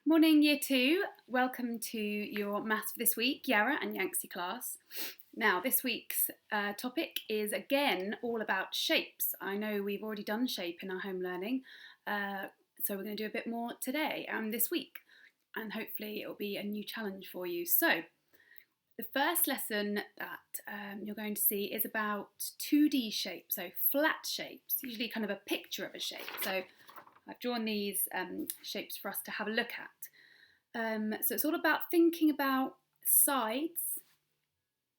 Morning, Year 2. Welcome to your Maths for this week, Yara and Yangtze class. Now, this week's topic is again all about shapes. I know we've already done shape in our home learning, so we're going to do a bit more today and this week, and hopefully it'll be a new challenge for you. So, the first lesson that you're going to see is about 2D shapes, so flat shapes, usually kind of a picture of a shape. So I've drawn these shapes for us to have a look at. So it's all about thinking about sides,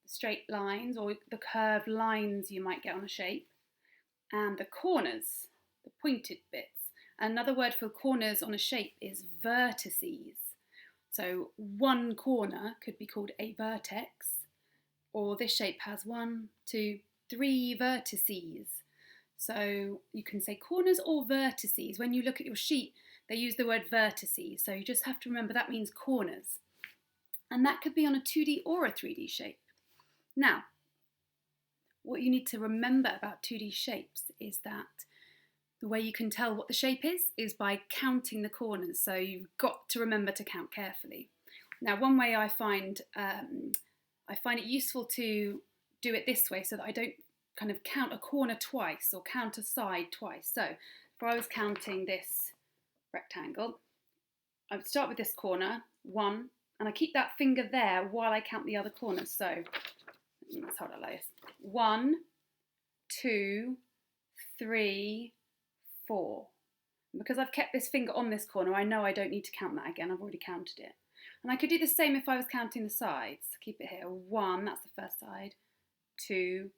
straight lines or the curved lines you might get on a shape, and the corners, the pointed bits. Another word for corners on a shape is vertices. So one corner could be called a vertex, or this shape has 1, 2, 3 vertices. So you can say corners or vertices. When you look at your sheet, they use the word vertices. So you just have to remember that means corners. And that could be on a 2D or a 3D shape. Now, what you need to remember about 2D shapes is that the way you can tell what the shape is by counting the corners. So you've got to remember to count carefully. Now, one way I find it useful to do it this way so that I don't kind of count a corner twice or count a side twice. So if I was counting this rectangle, I would start with this corner, 1, and I keep that finger there while I count the other corners. So let's hold it like this. 1, 2, 3, 4. And because I've kept this finger on this corner, I know I don't need to count that again. I've already counted it. And I could do the same if I was counting the sides. Keep it here. 1, that's the first side. 2,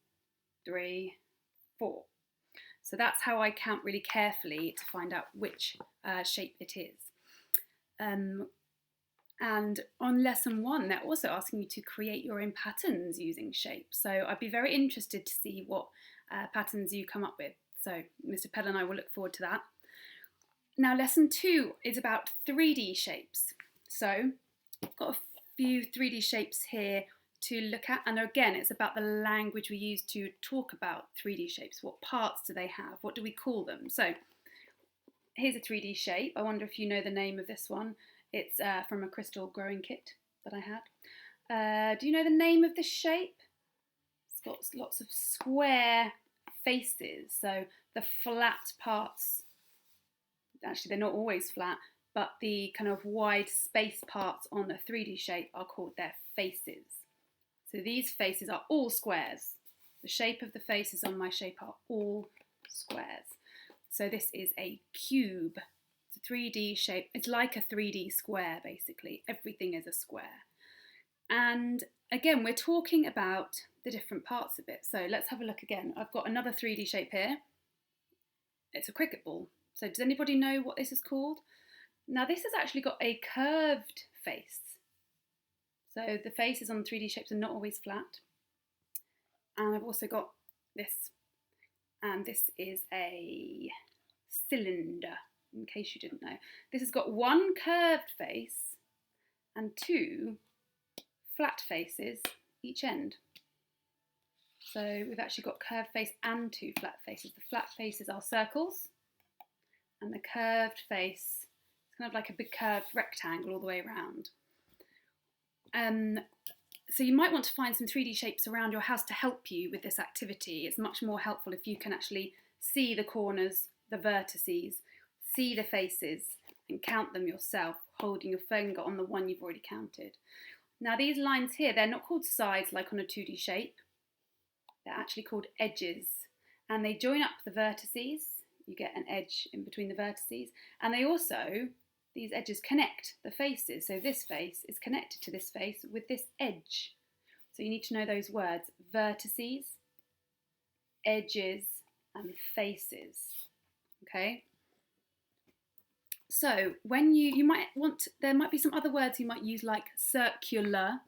3, 4. So that's how I count really carefully to find out which shape it is. And on lesson 1, they're also asking you to create your own patterns using shapes. So I'd be very interested to see what patterns you come up with. So Mr. Pell and I will look forward to that. Now lesson 2 is about 3D shapes. So I've got a few 3D shapes here to look at, and again it's about the language we use to talk about 3D shapes. What parts do they have? What do we call them? So here's a 3D shape. I wonder if you know the name of this one. It's from a crystal growing kit that I had. Do you know the name of this shape? It's got lots of square faces. So the flat parts, actually they're not always flat, but the kind of wide space parts on a 3D shape are called their faces. So these faces are all squares. The shape of the faces on my shape are all squares. So this is a cube. It's a 3D shape. It's like a 3D square, basically. Everything is a square. And again, we're talking about the different parts of it. So let's have a look again. I've got another 3D shape here. It's a cricket ball. So does anybody know what this is called? Now this has actually got a curved face. So the faces on 3D shapes are not always flat. And I've also got this. And this is a cylinder, in case you didn't know. This has got 1 curved face and 2 flat faces each end. So we've actually got curved face and 2 flat faces. The flat faces are circles, and the curved face is kind of like a big curved rectangle all the way around. So you might want to find some 3D shapes around your house to help you with this activity. It's much more helpful if you can actually see the corners, the vertices, see the faces and count them yourself, holding your finger on the one you've already counted. Now these lines here, they're not called sides like on a 2D shape. They're actually called edges, and they join up the vertices. You get an edge in between the vertices, and they also, these edges connect the faces. So this face is connected to this face with this edge. So you need to know those words: vertices, edges, and faces. Okay? So when you might want, there might be some other words you might use like circular.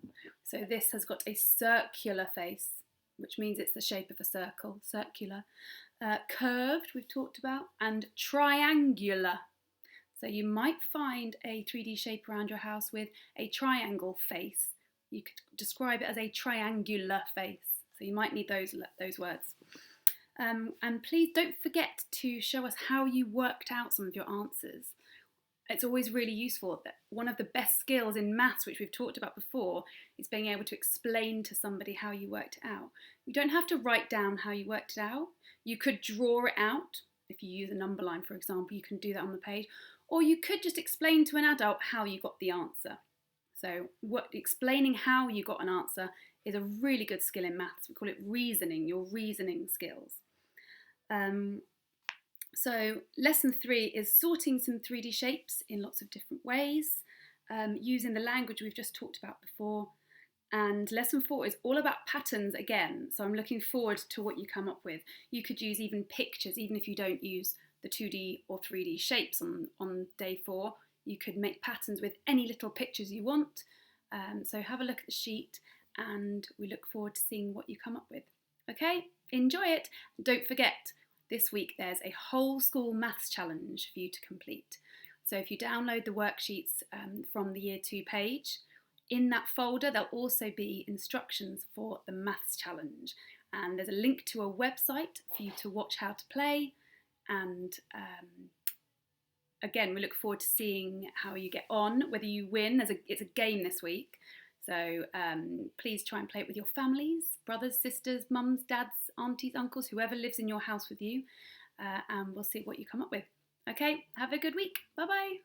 So this has got a circular face, which means it's the shape of a circle, circular. Curved, we've talked about, and triangular. So you might find a 3D shape around your house with a triangle face. You could describe it as a triangular face. So you might need those words. And please don't forget to show us how you worked out some of your answers. it's always really useful. That one of the best skills in maths, which we've talked about before, is being able to explain to somebody how you worked it out. You don't have to write down how you worked it out. You could draw it out. If you use a number line, for example, you can do that on the page. Or you could just explain to an adult how you got the answer. So explaining how you got an answer is a really good skill in maths. We call it reasoning, your reasoning skills. So lesson 3 is sorting some 3D shapes in lots of different ways, using the language we've just talked about before. And lesson 4 is all about patterns again. So I'm looking forward to what you come up with. You could use even pictures, even if you don't use the 2D or 3D shapes on day 4. You could make patterns with any little pictures you want. So have a look at the sheet and we look forward to seeing what you come up with. Okay, enjoy it. Don't forget, this week there's a whole school maths challenge for you to complete. So if you download the worksheets from the Year 2 page, in that folder there'll also be instructions for the maths challenge. And there's a link to a website for you to watch how to play. And again, we look forward to seeing how you get on, whether you win. It's a game this week. So please try and play it with your families, brothers, sisters, mums, dads, aunties, uncles, whoever lives in your house with you. And we'll see what you come up with. Okay, have a good week. Bye-bye.